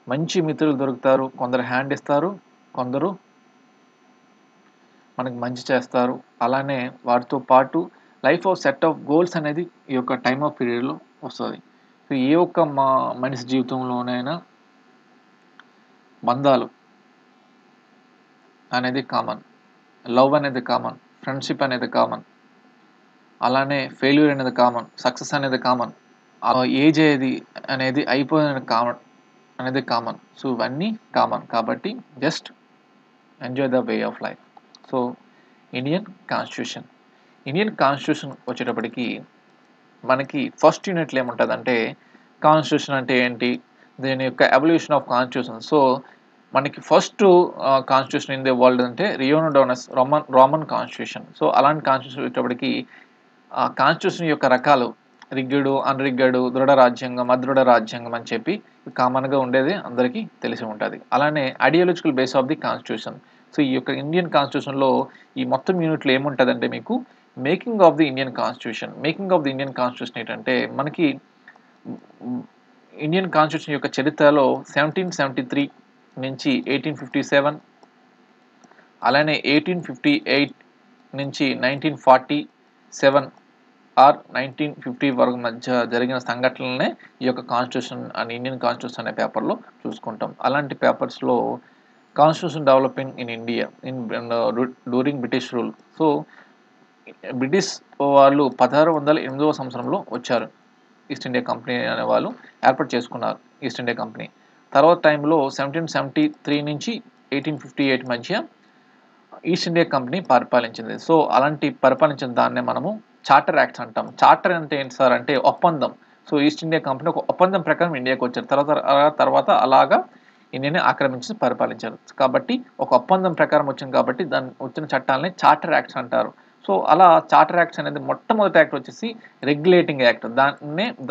మంచి మిత్రులు దొరుకుతారు. కొందరు హ్యాండ్ ఇస్తారు. కొందరు మనకు మంచి చేస్తారు. అలానే వారితో పాటు లైఫ్‌లో సెట్ ఆఫ్ గోల్స్ అనేది ఈ యొక్క టైమ్ ఆఫ్ పీరియడ్‌లో వస్తది. సో, ఏ ఒక్క మనిషి జీవితంలోనైనా బంధాలు అనేది కామన్. లవ్ అనేది కామన్. ఫ్రెండ్‌షిప్ అనేది కామన్. అలానే ఫెయిల్యూర్ అనేది కామన్. సక్సెస్ అనేది కామన్. ఏజ్ అనేది అయిపోయినది అనేది కామన్. సో, ఇవన్నీ కామన్. కాబట్టి just enjoy the way of life. So, Indian constitution. Indian constitution వచ్చేటప్పటికి మనకి ఫస్ట్ యూనిట్‌లో ఏముంటదంటే, కాన్స్టిట్యూషన్ అంటే ఏంటి? దీని యొక్క ఎవల్యూషన్ ఆఫ్ కాన్స్టిట్యూషన్. సో, మనకి కాన్స్టిట్యూషన్ ఇన్ ది వరల్డ్ అంటే రియోనోడోనస్ రోమన్ కాన్స్టిట్యూషన్. సో, అలాంటి కాన్స్టిట్యూషన్ వచ్చేటప్పటికి కాన్స్టిట్యూషన్ యొక్క రకాలు రిగ్గిడు, అన్‌రిగ్గడు, దృఢ రాజ్యాంగం, అదృఢ రాజ్యాంగం అని చెప్పి కామన్‌గా ఉండేది అందరికీ తెలిసి ఉంటది. అలానే ideological base of the constitution. So, ఈ యొక్క ఇండియన్ కాన్స్టిట్యూషన్‌లో ఈ మొత్తం యూనిట్‌లో ఏముంటదంటే మీకు making of the Indian constitution. Making of the Indian constitution ఏంటంటే మనకి ఇండియన్ కాన్స్టిట్యూషన్ యొక్క చరిత్రలో 1773 నుంచి 1857 అలానే 1858 నుంచి 1947 ఆర్ 1950 వరకు మధ్య జరిగిన సంఘటనలనే ఈ యొక్క కాన్స్టిట్యూషన్ అండ్ ఇండియన్ కాన్స్టిట్యూషన్ అనే పేపర్‌లో చూసుకుంటాం. అలాంటి పేపర్స్‌లో constitution developing in India during British rule. So, British వాళ్ళు 1608వ సంవత్సరంలో వచ్చారు. ఈస్ట్ ఇండియా కంపెనీ అనే వాళ్ళు ఏర్పాటు చేసుకున్నారు ఈస్ట్ ఇండియా కంపెనీ. తర్వాత టైంలో 1773 నుంచి 1858 మధ్య ఈస్ట్ ఇండియా కంపెనీ పరిపాలించింది. సో, అలాంటి పరిపాలించిన దాన్నే మనము చార్టర్ యాక్ట్స్ అంటాం. చార్టర్ అంటే ఏంటి సార్ అంటే ఒప్పందం. సో, ఈస్ట్ ఇండియా కంపెనీ ఒక ఒప్పందం ప్రకారం ఇండియాకొచ్చారు. తర్వాత అలాగా ఇండియాని ఆక్రమించి పరిపాలించారు. కాబట్టి ఒక ఒప్పందం ప్రకారం వచ్చింది కాబట్టి వచ్చిన చట్టాలని చార్టర్ యాక్ట్స్ అంటారు. సో, అలా చార్టర్ యాక్ట్స్ అనేది మొట్టమొదటి యాక్ట్ వచ్చేసి రెగ్యులేటింగ్ యాక్ట్.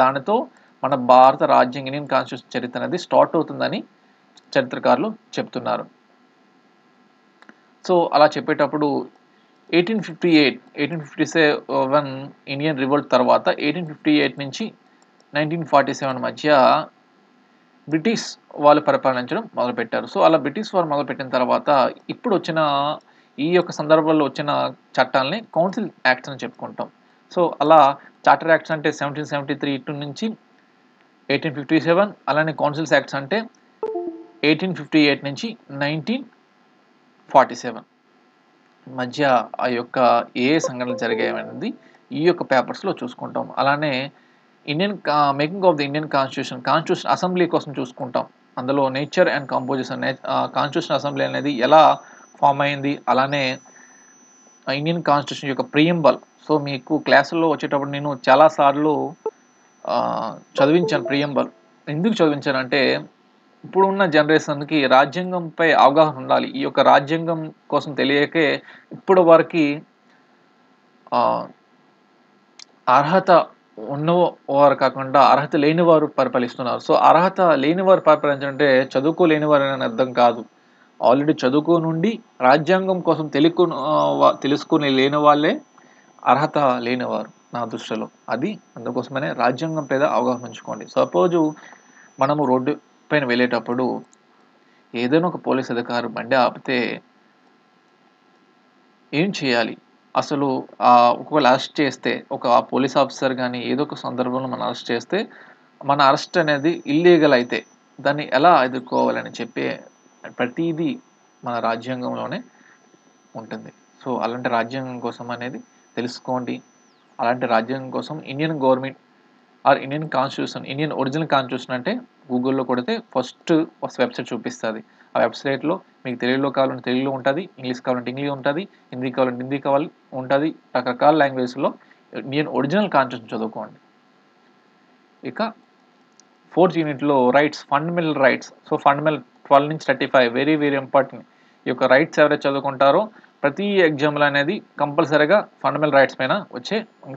దానితో మన భారత రాజ్యాంగ ఇండియన్ కాన్స్టిట్యూషన్ చరిత్ర అనేది స్టార్ట్ అవుతుందని చరిత్రకారులు చెప్తున్నారు. సో, అలా చెప్పేటప్పుడు 1857 ఇండియన్ రివోల్ట్ తర్వాత 1858 నుంచి 1947 మధ్య బ్రిటిష్ వాళ్ళు పరిపాలించడం మొదలుపెట్టారు. సో, అలా బ్రిటిష్ వాళ్ళు మొదలుపెట్టిన తర్వాత ఇప్పుడొచ్చిన ఈ యొక్క సందర్భంలో వచ్చిన చట్టాలని కౌన్సిల్ యాక్ట్స్ అని చెప్పుకుంటాం. సో అలా చార్టర్ యాక్ట్స్ అంటే 1773 ఇటు నుంచి 1857, అలానే కౌన్సిల్స్ యాక్ట్స్ అంటే 1858 నుంచి 1947 మధ్య ఆ యొక్క ఏ సంఘటనలు జరిగాయనేది ఈ యొక్క పేపర్స్లో చూసుకుంటాం. అలానే making of the Indian constitution assembly కోసం చూసుకుంటాం. అందులో nature and composition, constitution assembly అనేది ఎలా ఫామ్ అయింది, అలానే ఇండియన్ కాన్స్టిట్యూషన్ యొక్క ప్రియంబల్. సో మీకు క్లాసుల్లో వచ్చేటప్పుడు నేను చాలాసార్లు చదివించాను ప్రియంబల్. ఎందుకు చదివించానంటే ఇప్పుడున్న జనరేషన్కి రాజ్యాంగంపై అవగాహన ఉండాలి. ఈ యొక్క రాజ్యాంగం కోసం తెలియకే ఇప్పుడు వరకు అర్హత ఉన్నవారు కాకుండా అర్హత లేని వారు పరిపాలిస్తున్నారు. సో అర్హత లేని వారు పరిపాలించాలంటే చదువుకోలేని వారు అని అర్థం కాదు. ఆల్రెడీ చదువుకోనుండి రాజ్యాంగం కోసం తెలుసుకుని లేని వాళ్ళే అర్హత లేనివారు నా దృష్టిలో. అది అందుకోసమనే రాజ్యాంగం మీద అవగాహన ఉంచుకోండి. సపోజు మనము రోడ్డు పైన వెళ్ళేటప్పుడు ఏదైనా ఒక పోలీస్ అధికారి బండి ఆపితే ఏం చేయాలి? అసలు ఒకవేళ అరెస్ట్ చేస్తే ఒక పోలీస్ ఆఫీసర్ కానీ ఏదో ఒక సందర్భంలో మనం అరెస్ట్ చేస్తే మన అరెస్ట్ అనేది ఇల్లీగల్ అయితే దాన్ని ఎలా ఎదుర్కోవాలని చెప్పే ప్రతిదీ మన రాజ్యాంగంలోనే ఉంటుంది. సో అలాంటి రాజ్యాంగం కోసం అనేది తెలుసుకోండి. అలాంటి రాజ్యాంగం కోసం Indian government Indian constitution, Indian original constitution అంటే గూగుల్లో కొడితే ఫస్ట్ వెబ్సైట్ చూపిస్తుంది. ఆ వెబ్సైట్లో మీకు తెలుగులో కావాలంటే తెలుగులో ఉంటుంది, ఇంగ్లీష్ కావాలంటే ఇంగ్లీష్ ఉంటుంది, హిందీ కావాలంటే హిందీ ఉంటుంది. రకరకాల లాంగ్వేజ్లో ఇండియన్ ఒరిజినల్ కాన్స్టిట్యూషన్ చదువుకోండి. ఇక 4th యూనిట్లో rights, fundamental rights. So fundamental 12 నుంచి 35 వెరీ వెరీ ఇంపార్టెంట్. ఈ యొక్క రైట్స్ ఎవరైతే చదువుకుంటారో ప్రతి ఎగ్జామ్లో అనేది కంపల్సరీగా ఫండమెంటల్ రైట్స్ పైన వచ్చే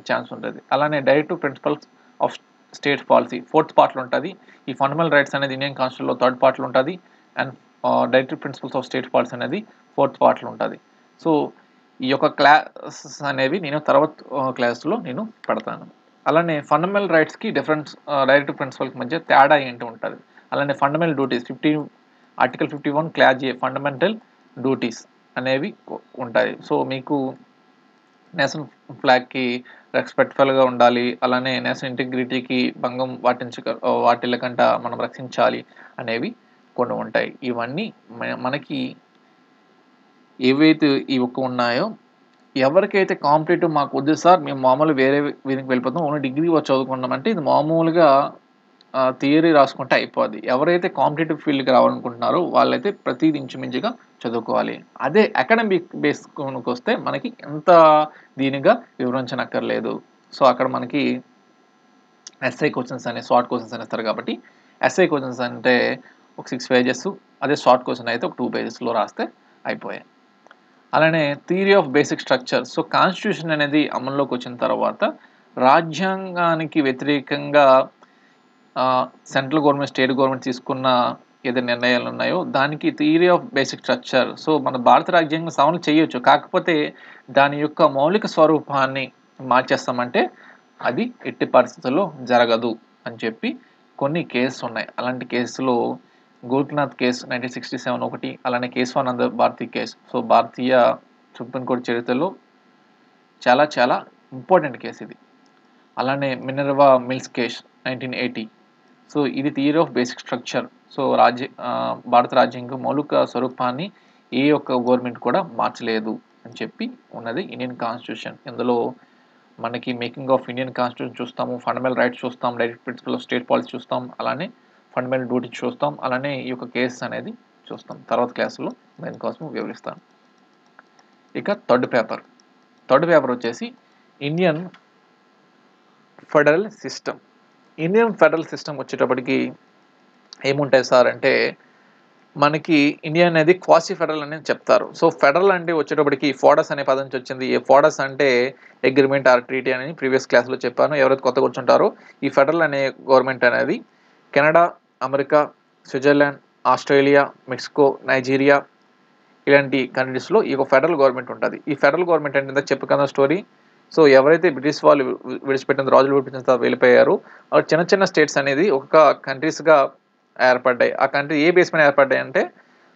ఛాన్స్ ఉంటుంది. అలానే directive principles of state policy 4th పార్ట్లో ఉంటుంది. ఈ ఫండమెంటల్ రైట్స్ అనేది ఇండియన్ కాన్స్టిట్యూషన్లో 3rd పార్ట్లో ఉంటుంది. And directive principles of state policy అనేది 4th పార్ట్లో ఉంటుంది. సో ఈ యొక్క క్లాసెస్ అనేవి నేను తర్వాత క్లాస్లో నేను పెడతాను. అలానే ఫండమెంటల్ రైట్స్కి డిఫరెన్స్, డైరెక్టివ్ ప్రిన్సిపల్కి మధ్య తేడా ఏంటి ఉంటుంది. అలానే fundamental duties article 51 clause a fundamental duties అనేవి ఉంటాయి. సో మీకు నేషనల్ ఫ్లాగ్కి రెస్పెక్ట్ఫుల్గా ఉండాలి, అలానే నేషనల్ ఇంటిగ్రిటీకి భంగం వాటిల్లకుండా మనం రక్షించాలి అనేవి కొన్ని ఉంటాయి. ఇవన్నీ మనకి ఏవైతే ఇవి ఉన్నాయో ఎవరికైతే కాంపిటేటివ్ మాకు వద్దు సార్ మేము మామూలు వేరే వీరికి వెళ్ళిపోతాం, ఓన్లీ డిగ్రీ చదువుకున్నామంటే ఇది మామూలుగా థియరీ రాసుకుంటే అయిపోద్ది. ఎవరైతే కాంపిటేటివ్ ఫీల్డ్కి రావాలనుకుంటున్నారో వాళ్ళైతే ప్రతిదీ ఇంచుమించుగా చదువుకోవాలి. అదే అకాడమిక్ బేస్కి వస్తే మనకి ఎంత దీనిగా వివరించనక్కర్లేదు. సో అక్కడ మనకి ఎస్ఐ క్వశ్చన్స్ అనే షార్ట్ క్వశ్చన్స్ అని ఇస్తారు. కాబట్టి ఎస్ఐ క్వశ్చన్స్ అంటే ఒక 6 పేజెస్, అదే షార్ట్ క్వశ్చన్ అయితే ఒక 2 పేజెస్లో రాస్తే అయిపోయాయి. అలానే theory of basic structure. So constitution అనేది అమల్లోకి వచ్చిన తర్వాత రాజ్యాంగానికి వ్యతిరేకంగా సెంట్రల్ గవర్నమెంట్, స్టేట్ గవర్నమెంట్ తీసుకున్న ఏదైతే నిర్ణయాలు ఉన్నాయో దానికి theory of basic structure. So మన భారత రాజ్యాంగం సవరణ చేయొచ్చు, కాకపోతే దాని యొక్క మౌలిక స్వరూపాన్ని మార్చేస్తామంటే అది ఎట్టి పరిస్థితుల్లో జరగదు అని చెప్పి కొన్ని కేసెస్ ఉన్నాయి. అలాంటి కేసులో గోల్క్నాథ్ కేసు 1967 ఒకటి, అలానే కేశవానంద భారతి కేసు. సో భారతీయ సుప్రీంకోర్టు చరిత్రలో చాలా చాలా ఇంపార్టెంట్ కేసు ఇది. అలానే మినర్వా మిల్స్ కేసు 1980. సో ఇది theory of basic structure. So భారత రాజ్యాంగం మౌలిక స్వరూపాన్ని ఏ ఒక్క గవర్నమెంట్ కూడా మార్చలేదు అని చెప్పి ఉన్నది ఇండియన్ కాన్స్టిట్యూషన్. ఇందులో మనకి మేకింగ్ ఆఫ్ ఇండియన్ కాన్స్టిట్యూషన్ చూస్తాము, ఫండమెంటల్ రైట్స్ చూస్తాం, direct principle of state policy చూస్తాం, అలానే ఫండమెంటల్ డ్యూటీ చూస్తాం, అలానే ఈ యొక్క కేసెస్ అనేది చూస్తాం. తర్వాత క్లాసులో దానికోసం వివరిస్తాను. ఇక థర్డ్ పేపర్ వచ్చేసి Indian federal system. Indian federal system వచ్చేటప్పటికి ఏముంటాయి సార్ అంటే మనకి ఇండియా అనేది క్వాసి ఫెడరల్ అనేది చెప్తారు. సో ఫెడరల్ అంటే వచ్చేటప్పటికి ఫోడస్ అనే పదం నుంచి వచ్చింది. ఏ ఫోడస్ అంటే అగ్రిమెంట్ ఆర్ ట్రీటీ అని ప్రీవియస్ క్లాస్లో చెప్పాను. ఎవరైతే కొత్తగా కూర్చుంటారో ఈ ఫెడరల్ అనే గవర్నమెంట్ అనేది Canada, America, Switzerland, Australia, Mexico, Nigeria ఇలాంటి కంట్రీస్లో ఈ ఫెడరల్ గవర్నమెంట్ ఉంటుంది. ఈ ఫెడరల్ గవర్నమెంట్ అంటే ఇందాక చెప్పుకున్న స్టోరీ. సో ఎవరైతే బ్రిటిష్ వాళ్ళు విడిచిపెట్టిన రాజులు విడిపించిన తర్వాత వెళ్ళిపోయారు, చిన్న చిన్న స్టేట్స్ అనేది ఒక్కొక్క కంట్రీస్గా ఏర్పడ్డాయి. ఆ కంట్రీ ఏ బేస్ మీద ఏర్పడ్డాయి అంటే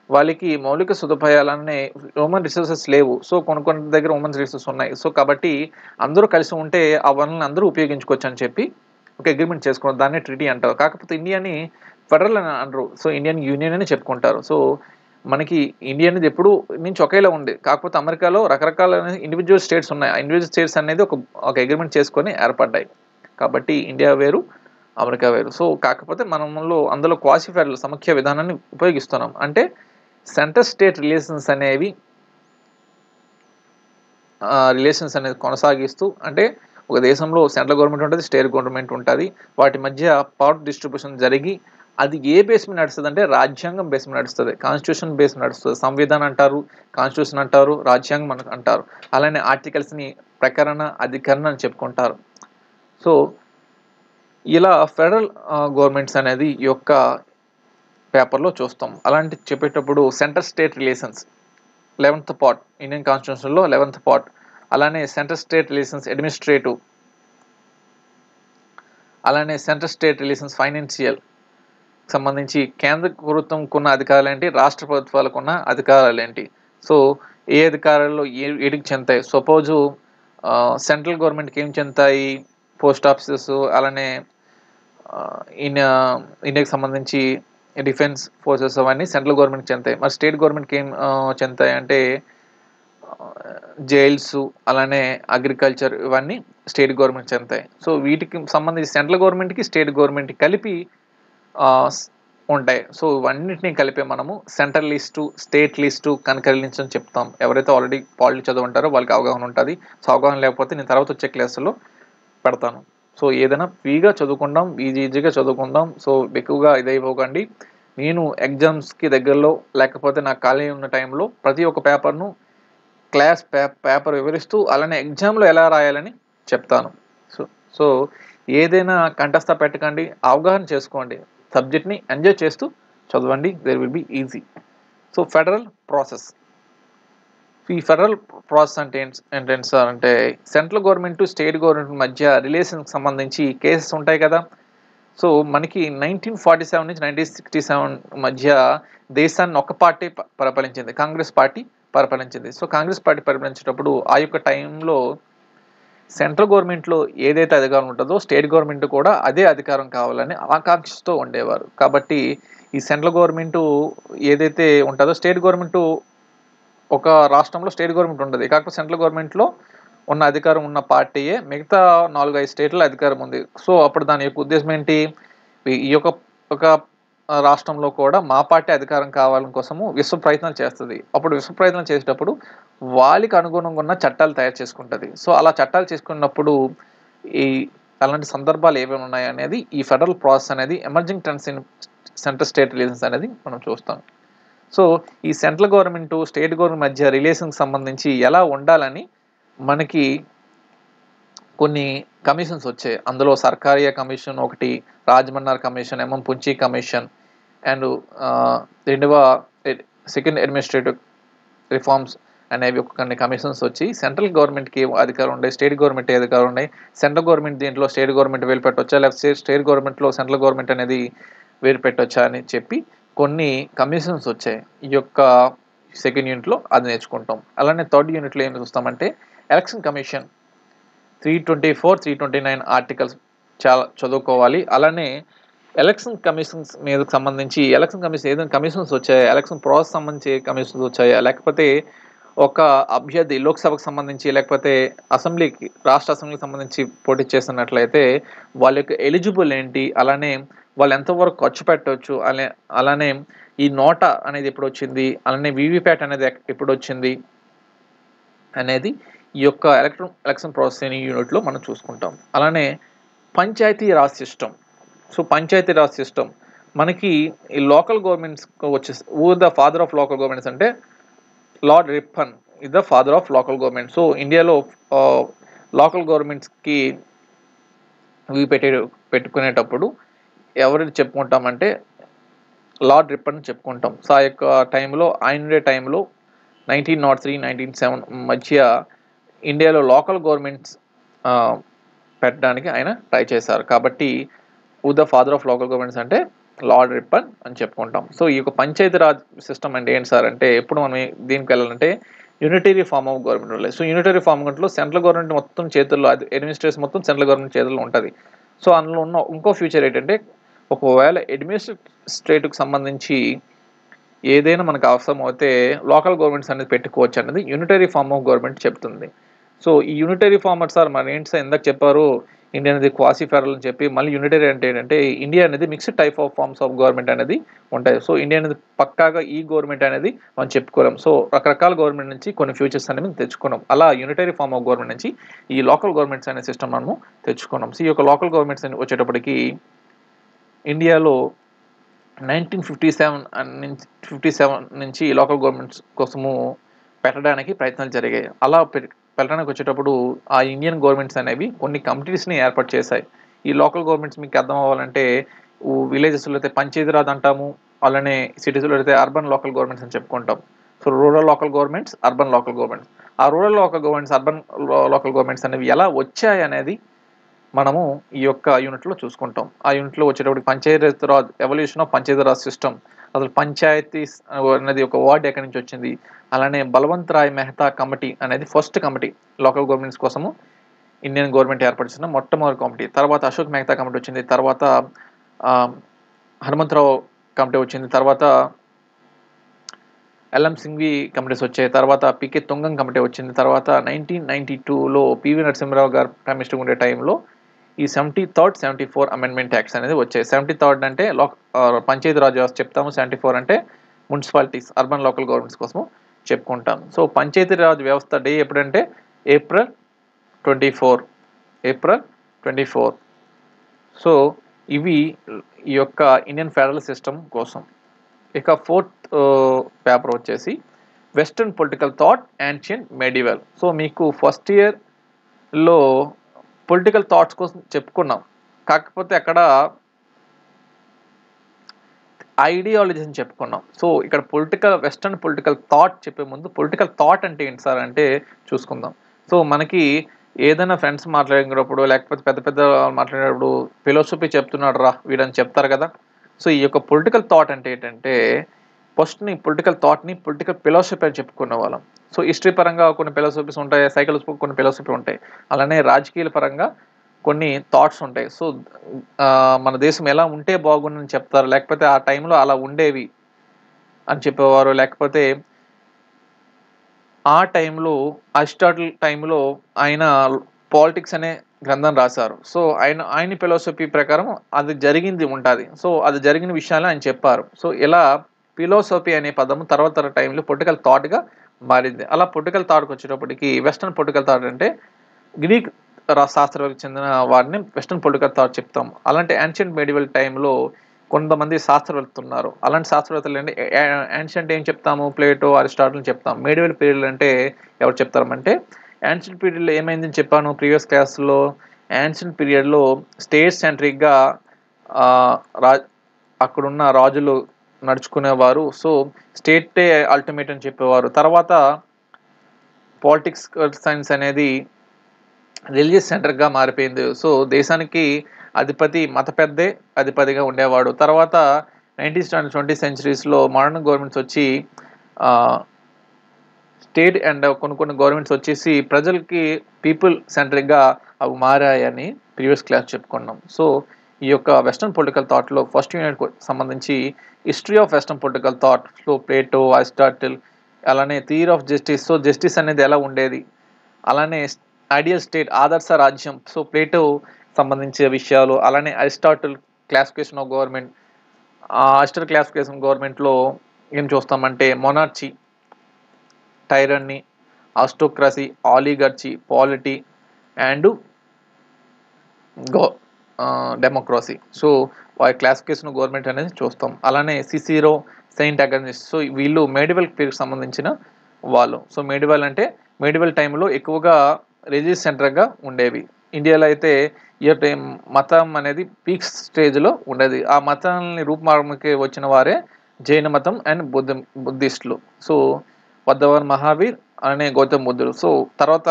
వాళ్ళకి మౌలిక సదుపాయాలనే హ్యూమన్ రిసోర్సెస్ లేవు. సో, కొన్ని దగ్గర హ్యూమన్ రిసోర్సెస్ ఉన్నాయి. సో, కాబట్టి అందరూ కలిసి ఉంటే ఆ వనరులను అందరూ ఉపయోగించుకోవచ్చని చెప్పి ఒక అగ్రీమెంట్ చేసుకున్నారు. దాన్నే ట్రీటీ అంటారు. కాకపోతే ఇండియాని ఫెడరల్ అని అనరు. సో, ఇండియన్ యూనియన్ అని చెప్పుకుంటారు. సో, మనకి ఇండియా అనేది ఎప్పుడూ నుంచి ఒకేలా ఉంది. కాకపోతే అమెరికాలో రకరకాల ఇండివిడ్యువల్ స్టేట్స్ ఉన్నాయి. ఆ ఇండివిడ్యువల్ స్టేట్స్ అనేది ఒక అగ్రీమెంట్ చేసుకొని ఏర్పడ్డాయి. కాబట్టి ఇండియా వేరు, అమెరికా వేరు. సో, కాకపోతే అందులో క్వాసీ ఫెడరల్ సమాఖ్య విధానాన్ని ఉపయోగిస్తున్నాం. అంటే సెంటర్ స్టేట్ రిలేషన్స్ అనేది కొనసాగిస్తూ, అంటే ఒక దేశంలో సెంట్రల్ గవర్నమెంట్ ఉంటది, స్టేట్ గవర్నమెంట్ ఉంటది. వాటి మధ్య పవర్ డిస్ట్రిబ్యూషన్ జరిగి అది ఏ బేస్ మీద నడుస్తదంటే రాజ్యాంగం బేస్ మీద నడుస్తది. కాన్స్టిట్యూషన్ బేస్ మీద నడుస్తది. సంవిధానం అంటారు, కాన్స్టిట్యూషన్ అంటారు, రాజ్యాంగం అంటారు. అలానే ఆర్టికల్స్‌ని ప్రకరణ, అధికరణ అని చెప్పుకుంటారు. సో, ఇలా ఫెడరల్ గవర్నమెంట్స్ అనేది ఈ యొక్క పేపర్‌లో చూస్తాం. అలాంటి చెప్పేటప్పుడు centre state relations 11th part Indian కాన్స్టిట్యూషన్‌లో 11th పార్ట్. అలానే సెంటర్ స్టేట్ రిలేషన్స్ అడ్మినిస్ట్రేటివ్, అలానే సెంటర్ స్టేట్ రిలేషన్స్ ఫైనాన్షియల్ సంబంధించి కేంద్ర ప్రభుత్వంకున్న అధికారాలేంటి, రాష్ట్ర ప్రభుత్వాలకున్న అధికారాలేంటి. సో, ఏ అధికారాలు ఏటికి చెందుతాయి. సపోజు సెంట్రల్ గవర్నమెంట్‌కి ఏం చెందుతాయి, పోస్ట్ ఆఫీసెస్, అలానే ఆహ్, ఇన్ ఇండియాకి సంబంధించి డిఫెన్స్ ఫోర్సెస్ అవన్నీ సెంట్రల్ గవర్నమెంట్‌కి చెందుతాయి. మరి స్టేట్ గవర్నమెంట్‌కి ఏం చెందుతాయంటే జైల్స్, అలానే అగ్రికల్చర్ ఇవన్నీ స్టేట్ గవర్నమెంట్‌కి చెందుతాయి. సో, వీటికి సంబంధించి సెంట్రల్ గవర్నమెంట్‌కి, స్టేట్ గవర్నమెంట్‌కి కలిపి ఆహ్, స్ ఉంటాయి. సో, ఇవన్నిటిని కలిపి మనము central list, state list, concurrent list అని చెప్తాం. ఎవరైతే ఆల్రెడీ పాలిటీ చదువుంటారో వాళ్ళకి అవగాహన ఉంటది. సో, అవగాహన లేకపోతే నేను తర్వాత వచ్చే క్లాసుల్లో పెడతాను. సో, ఏదైనా ఫ్రీగా చదువుకుందాం, ఈజీగా చదువుకుందాం. సో, ఎక్కువగా ఇదైపోకండి. నేను ఎగ్జామ్స్‌కి దగ్గరలో లేకపోతే నాకు ఖాళీ ఉన్న టైంలో ప్రతి ఒక్క పేపర్‌ను క్లాస్ పేపర్ వివరిస్తూ, అలానే ఎగ్జామ్‌లో ఎలా రాయాలని చెప్తాను. సో సో, ఏదైనా కంఠస్థ పెట్టకండి. అవగాహన చేసుకోండి. సబ్జెక్ట్‌ని ఎంజాయ్ చేస్తూ చదవండి. There will be easy. So, federal process. ఈ ఫెడరల్ ప్రాసెస్ అంటే ఏంటంటే సార్ అంటే సెంట్రల్ గవర్నమెంట్, స్టేట్ గవర్నమెంట్ మధ్య రిలేషన్‌కి సంబంధించి కేసెస్ ఉంటాయి కదా! సో, మనకి 1947 నుంచి 1967 మధ్య దేశాన్ని ఒక పార్టీ పరిపాలించింది. కాంగ్రెస్ పార్టీ పరిపాలించింది. సో, కాంగ్రెస్ పార్టీ పరిపాలించేటప్పుడు ఆ యొక్క టైంలో సెంట్రల్ గవర్నమెంట్‌లో ఏదైతే అధికారం ఉంటదో, స్టేట్ గవర్నమెంట్ కూడా అదే అధికారం కావాలని ఆకాంక్షతో ఉండేవారు. కాబట్టి ఈ సెంట్రల్ గవర్నమెంటు ఏదైతే ఉంటదో, స్టేట్ గవర్నమెంటు ఒక రాష్ట్రంలో స్టేట్ గవర్నమెంట్ ఉండదు. కాకపోతే సెంట్రల్ గవర్నమెంట్‌లో ఉన్న అధికారం ఉన్న పార్టీయే మిగతా 4, 5 స్టేట్‌లో అధికారం ఉంది. సో, అప్పుడు దాని యొక్క ఉద్దేశ్యం ఏంటి? ఈ యొక్క ఒక రాష్ట్రంలో కూడా మా పార్టీ అధికారం కావాలని కోసము విశ్వ ప్రయత్నాలు చేస్తది. అప్పుడు విశ్వ ప్రయత్నాలు చేసేటప్పుడు వాళ్ళకి అనుగుణంగా ఉన్న చట్టాలు తయారు చేసుకుంటది. సో, అలా చట్టాలు చేసుకున్నప్పుడు ఈ అలాంటి సందర్భాలు ఏమేమి ఉన్నాయనేది ఈ ఫెడరల్ ప్రాసెస్ అనేది emerging trends in central state relations అనేది మనం చూస్తాం. సో, ఈ సెంట్రల్ గవర్నమెంట్, స్టేట్ గవర్నమెంట్ మధ్య రిలేషన్‌కి సంబంధించి ఎలా ఉండాలని మనకి కొన్ని కమిషన్స్ వచ్చాయి. అందులో సర్కారియా కమిషన్ ఒకటి, Rajamannar commission, Punchhi commission and రెండవ సెకండ్ అడ్మినిస్ట్రేటివ్ రిఫార్మ్స్ అనేవి కొన్ని కమిషన్స్ వచ్చి సెంట్రల్ గవర్నమెంట్‌కి అధికారం ఉన్నాయి, స్టేట్ గవర్నమెంట్‌కి అధికారం ఉన్నాయి. సెంట్రల్ గవర్నమెంట్ దీంట్లో స్టేట్ గవర్నమెంట్ వేలు పెట్టొచ్చా? లేకపోతే స్టేట్ గవర్నమెంట్‌లో సెంట్రల్ గవర్నమెంట్ అనేది వేలు పెట్టొచ్చా అని చెప్పి కొన్ని కమిషన్స్ వచ్చాయి. ఈ యొక్క సెకండ్ యూనిట్‌లో అది నేర్చుకుంటాం. అలానే థర్డ్ యూనిట్‌లో ఏం చూస్తామంటే ఎలక్షన్ కమిషన్ 324, 329 ఆర్టికల్స్ చాలా చదువుకోవాలి. అలానే ఎలక్షన్ కమిషన్స్ మీదకి సంబంధించి ఎలక్షన్ కమిషన్ ఏదైనా కమిషన్స్ వచ్చాయా? ఎలక్షన్ ప్రాసెస్ సంబంధించి కమిషన్స్ వచ్చాయా? లేకపోతే ఒక అభ్యర్థి లోక్‌సభకు సంబంధించి లేకపోతే రాష్ట్ర అసెంబ్లీకి సంబంధించి పోటీ చేస్తున్నట్లయితే వాళ్ళ యొక్క ఎలిజిబుల్ ఏంటి? అలానే వాళ్ళు ఎంతవరకు ఖర్చు పెట్టొచ్చు? అలానే ఈ నోటా అనేది ఎప్పుడొచ్చింది? అలానే వీవీప్యాట్ అనేది ఎప్పుడొచ్చింది? అనేది ఈ యొక్క ఎలక్షన్ ప్రాసెస్ అనే యూనిట్‌లో మనం చూసుకుంటాం. అలానే panchayati raj system. So, panchayati raj system మనకి ఈ లోకల్ గవర్నమెంట్స్‌కి వచ్చేసి the father of local governments అంటే Lord Ripon is the father of local government. So, ఇండియాలో లోకల్ గవర్నమెంట్స్‌కి పెట్టుకునేటప్పుడు ఎవరిని చెప్పుకుంటామంటే లార్డ్ రిప్పన్ చెప్పుకుంటాం. సో, ఆ యొక్క టైంలో ఆయనుండే టైంలో 1903, 1907 మధ్య ఇండియాలో లోకల్ గవర్నమెంట్స్ పెట్టడానికి ఆయన ట్రై చేశారు. కాబట్టి the father of local governments అంటే లార్డ్ రిప్పన్ అని చెప్పుకుంటాం. సో ఈ యొక్క పంచాయతీరాజ్ సిస్టమ్ అంటే ఏంటి సార్ అంటే ఎప్పుడు మనం దీనికి వెళ్ళాలంటే యూనిటరీ ఫార్మ్ ఆఫ్ గవర్నమెంట్ ఉండాలి. సో యూనిటరీ ఫార్మ్ గంటలో సెంట్రల్ గవర్నమెంట్ మొత్తం చేతుల్లో, అది అడ్మినిస్ట్రేషన్ మొత్తం సెంట్రల్ గవర్నమెంట్ చేతుల్లో ఉంటుంది. సో అందులో ఉన్న ఇంకో ఫ్యూచర్ ఏంటంటే ఒకవేళ అడ్మినిస్ట్రేటివ్కి సంబంధించి ఏదైనా మనకు అవసరం అయితే లోకల్ గవర్నమెంట్స్ అనేది పెట్టుకోవచ్చు అనేది యూనిటరీ ఫార్మ్ ఆఫ్ గవర్నమెంట్ చెప్తుంది. సో ఈ యూనిటరీ ఫార్మట్ సార్ మన ఏంటి సార్ ఇందాక చెప్పారు ఇండియా అనేది క్వాసీ ఫెడరల్ అని చెప్పి, మళ్ళీ యూనిటరీ అంటే ఏంటంటే ఇండియా అనేది mixed type of forms of government అనేది ఉంటాయి. సో ఇండియా అనేది పక్కాగా ఈ గవర్నమెంట్ అనేది మనం చెప్పుకోలేం. సో రకరకాల గవర్నమెంట్ నుంచి కొన్ని ఫ్యూచర్స్ అనేవి తెచ్చుకున్నాం. అలా యూనిటరీ ఫార్మ్ ఆఫ్ గవర్నమెంట్ నుంచి ఈ లోకల్ గవర్నమెంట్స్ అనే సిస్టమ్ మనము తెచ్చుకున్నాం. సో ఈ యొక్క లోకల్ గవర్నమెంట్స్ వచ్చేటప్పటికి ఇండియాలో 1957 నుంచి లోకల్ గవర్నమెంట్స్ కోసము పెట్టడానికి ప్రయత్నాలు జరిగాయి. అలా పెట్టడానికి వచ్చేటప్పుడు ఆ ఇండియన్ గవర్నమెంట్స్ అనేవి కొన్ని కమిటీస్ని ఏర్పాటు చేశాయి. ఈ లోకల్ గవర్నమెంట్స్ మీకు అర్థం అవ్వాలంటే విలేజెస్లో అయితే పంచాయతీరాజ్ అంటాము, అలానే సిటీస్లో అయితే అర్బన్ లోకల్ గవర్నమెంట్స్ అని చెప్పుకుంటాం. So rural local governments, urban local governments. ఆ rural local governments, urban local governments అనేవి ఎలా వచ్చాయి అనేది మనము ఈ యొక్క యూనిట్లో చూసుకుంటాం. ఆ యూనిట్లో వచ్చేటప్పటికి Panchayati Raj, evolution of Panchayati Raj system, అసలు పంచాయతీ అనేది ఒక వర్డ్ ఎక్కడి నుంచి వచ్చింది, అలానే బలవంత్ రాయ్ మెహతా కమిటీ అనేది ఫస్ట్ కమిటీ లోకల్ గవర్నమెంట్స్ కోసము ఇండియన్ గవర్నమెంట్ ఏర్పరిచిన మొట్టమొదటి కమిటీ. తర్వాత అశోక్ మెహతా కమిటీ వచ్చింది, తర్వాత హనుమంతరావు కమిటీ వచ్చింది, తర్వాత ఎల్ఎం సింఘ్వి కమిటీస్ వచ్చాయి, తర్వాత పికే తుంగం కమిటీ వచ్చింది, తర్వాత 1992లో పివి నరసింహరావు గారు ప్రైమ్ మినిస్టర్ ఉండే టైంలో ఈ 73rd 74 అమెండ్మెంట్ యాక్ట్స్ అనేది వచ్చాయి. 73rd అంటే పంచాయతీరాజ్ వ్యవస్థ చెప్తాము, 74 అంటే మున్సిపాలిటీస్, అర్బన్ లోకల్ గవర్నమెంట్స్ కోసం చెప్పుకుంటాం. సో పంచాయతీరాజ్ వ్యవస్థ డే ఎప్పుడంటే ఏప్రిల్ 24. సో ఇవి ఈ యొక్క ఇండియన్ ఫెడరల్ సిస్టమ్ కోసం. ఇక 4th పేపర్ వచ్చేసి western political thought, ancient medieval. So మీకు ఫస్ట్ ఇయర్లో పొలిటికల్ థాట్స్ కోసం చెప్పుకున్నాం, కాకపోతే అక్కడ ఐడియాలజీస్ అని చెప్పుకున్నాం. సో ఇక్కడ వెస్టర్న్ పొలిటికల్ థాట్ చెప్పే ముందు పొలిటికల్ థాట్ అంటే ఏంటి సార్ అంటే చూసుకుందాం. సో మనకి ఏదైనా ఫ్రెండ్స్ మాట్లాడేటప్పుడు లేకపోతే పెద్ద పెద్ద మాట్లాడేటప్పుడు ఫిలాసఫీ చెప్తున్నాడు రా వీడని చెప్తారు కదా. సో ఈ యొక్క పొలిటికల్ థాట్ అంటే ఏంటంటే ఫస్ట్ని పొలిటికల్ థాట్ని పొలిటికల్ ఫిలాసఫీ అని చెప్పుకునే వాళ్ళం. సో హిస్టరీ పరంగా కొన్ని ఫిలాసఫీస్ ఉంటాయి, సైకాలజీ కొన్ని ఫిలాసఫీ ఉంటాయి, అలానే రాజకీయాల పరంగా కొన్ని థాట్స్ ఉంటాయి. సో మన దేశం ఎలా ఉంటే బాగుండని చెప్తారు, లేకపోతే ఆ టైంలో అలా ఉండేవి అని చెప్పేవారు, లేకపోతే ఆ టైంలో అరిస్టాటిల్ టైంలో ఆయన పాలిటిక్స్ అనే గ్రంథం రాశారు. సో ఆయన ఫిలాసఫీ ప్రకారం అది జరిగింది ఉంటుంది. సో అది జరిగిన విషయాలు ఆయన చెప్పారు. సో ఇలా ఫిలాసఫీ అనే పదము తర్వాత టైంలో పొలిటికల్ థాట్గా మారింది. అలా పొలిటికల్ థాట్కి వచ్చేటప్పటికి వెస్టర్న్ పొలిటికల్ థాట్ అంటే గ్రీక్ శాస్త్రవేత్తలకు చెందిన వారిని వెస్టర్న్ పొలిటికల్ థాట్ చెప్తాం. అలాంటి యాన్షియంట్ మెడివల్ టైంలో కొంతమంది శాస్త్రవేత్తలు ఉన్నారు. అలాంటి శాస్త్రవేత్తలు అంటే యాన్షియంట్ ఏం చెప్తాము, ప్లేటో, అరిస్టాటిల్ చెప్తాం. మెడివల్ పీరియడ్ అంటే ఎవరు చెప్తారంటే యాన్షియంట్ పీరియడ్లో ఏమైందని చెప్పాను ప్రీవియస్ క్లాస్లో. యాన్షియంట్ పీరియడ్లో స్టేట్ సెంట్రిక్గా అక్కడున్న రాజులు నడుచుకునేవారు. సో స్టేటే అల్టిమేట్ అని చెప్పేవారు. తర్వాత పాలిటిక్స్ సైన్స్ అనేది రిలీజియస్ సెంటర్గా మారిపోయింది. సో దేశానికి అధిపతి మత పెద్దే అధిపతిగా ఉండేవాడు. తర్వాత 19th and 20th centuries modern governments వచ్చి స్టేట్ అండ్ కొన్ని గవర్నమెంట్స్ వచ్చేసి ప్రజలకి పీపుల్ సెంట్రిక్గా అవి మారాయని ప్రీవియస్ క్లాస్ చెప్పుకున్నాం. సో ఈ యొక్క వెస్టర్న్ పొలిటికల్ థాట్లో ఫస్ట్ యూనిట్కి సంబంధించి history of western political thought, so Plato, Aristotle, అలానే theory of justice. So justice అనేది ఎలా ఉండేది, అలానే ఐడియల్ స్టేట్, ఆదర్శ రాజ్యం, సో ప్లేటో సంబంధించిన విషయాలు, అలానే Aristotle classification of government. Aristotle classification గవర్నమెంట్లో ఏం చూస్తామంటే మొనార్చీ, టైరన్నీ, ఆస్టోక్రసీ, ఆలిగర్చీ, పాలిటీ అండ్ డెమోక్రసీ. సో వారి క్లాసిఫికేషన్ గవర్నమెంట్ అనేది చూస్తాం. అలానే సిసిరో, సెయింట్ అగస్టిన్, సో వీళ్ళు మెడివల్ పీరియడ్ సంబంధించిన వాళ్ళు. సో మెడివల్ అంటే మెడివల్ టైంలో ఎక్కువగా రిలీజియస్ సెంటర్గా ఉండేవి. ఇండియాలో అయితే ఈ మతం అనేది పీక్ స్టేజ్లో ఉండేది. ఆ మతాన్ని రూపుమార్గంకి వచ్చిన వారే జైన మతం అండ్ బుద్ధిస్టులు. సో బుద్ధవాన్ మహావీర్ అనే గౌతమ్ బుద్ధుడు. సో తర్వాత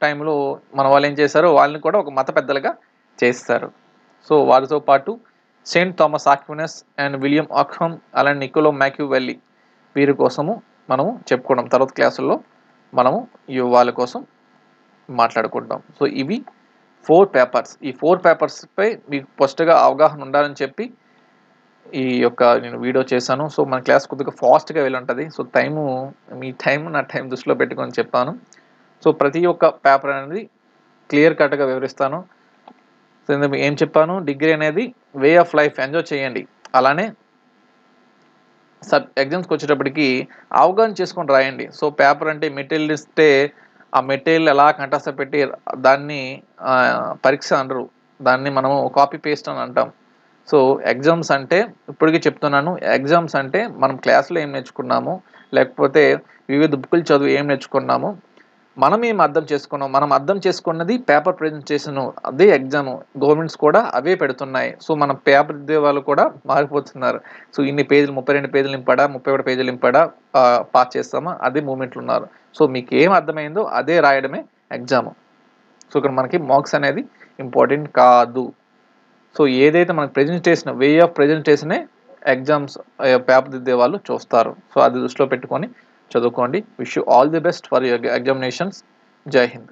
టైంలో మన వాళ్ళు ఏం చేశారో వాళ్ళని కూడా ఒక మత పెద్దలుగా చేస్తారు. సో వారితో పాటు సెయింట్ థామస్ ఆక్వినస్ అండ్ విలియం ఆక్హమ్ అలాంటి నికోలో మ్యాక్యూవెల్లీ వీరి కోసము మనము చెప్పుకోవడం తర్వాత క్లాసుల్లో మనము వాళ్ళ కోసం మాట్లాడుకుంటాం. సో ఇవి 4 పేపర్స్. ఈ 4 పేపర్స్పై మీకు ఫస్ట్గా అవగాహన ఉండాలని చెప్పి ఈ యొక్క నేను వీడియో చేశాను. సో మన క్లాస్ కొద్దిగా ఫాస్ట్గా వెళ్ళి ఉంటుంది. సో మీ టైం నా టైం దృష్టిలో పెట్టుకొని చెప్పాను. సో ప్రతి ఒక్క పేపర్ అనేది క్లియర్ కట్గా వివరిస్తాను. సో ఇందులో ఏం చెప్పాను, డిగ్రీ అనేది వే ఆఫ్ లైఫ్, ఎంజాయ్ చేయండి. అలానే ఎగ్జామ్స్కి వచ్చేటప్పటికి అవగాహన చేసుకొని రాయండి. సో పేపర్ అంటే మెటీరియల్ ఇస్తే ఆ మెటీరియల్ ఎలా కంఠస్థ పెట్టి దాన్ని పరీక్ష అనరు, దాన్ని మనము కాపీ పేస్ట్ అని అంటాం. సో ఎగ్జామ్స్ అంటే ఇప్పటికీ చెప్తున్నాను, ఎగ్జామ్స్ అంటే మనం క్లాస్లో ఏం నేర్చుకున్నాము, లేకపోతే వివిధ బుక్కులు చదువు ఏం నేర్చుకున్నాము, మనం ఏం అర్థం చేసుకున్నాం, మనం అర్థం చేసుకున్నది పేపర్ ప్రజెంటేషన్, అదే ఎగ్జామ్. గవర్నమెంట్స్ కూడా అవే పెడుతున్నాయి. సో మన పేపర్ దిద్దే వాళ్ళు కూడా మారిపోతున్నారు. సో ఇన్ని పేజీలు 32 పేజీలు నింపాడా, 31 పేజీలు నింపాడా, పాస్ చేస్తామా, అదే మూమెంట్లు ఉన్నారు. సో మీకు ఏం అర్థమైందో అదే రాయడమే ఎగ్జామ్. సో ఇక్కడ మనకి మార్క్స్ అనేది ఇంపార్టెంట్ కాదు. సో ఏదైతే మనకి ప్రెజెంటేషన్, వే ఆఫ్ ప్రెజెంటేషనే ఎగ్జామ్స్ పేపర్ దిద్దే వాళ్ళు చూస్తారు. సో అది దృష్టిలో పెట్టుకొని చదువుకోండి. Wish you all the best for your examinations. జై హింద్.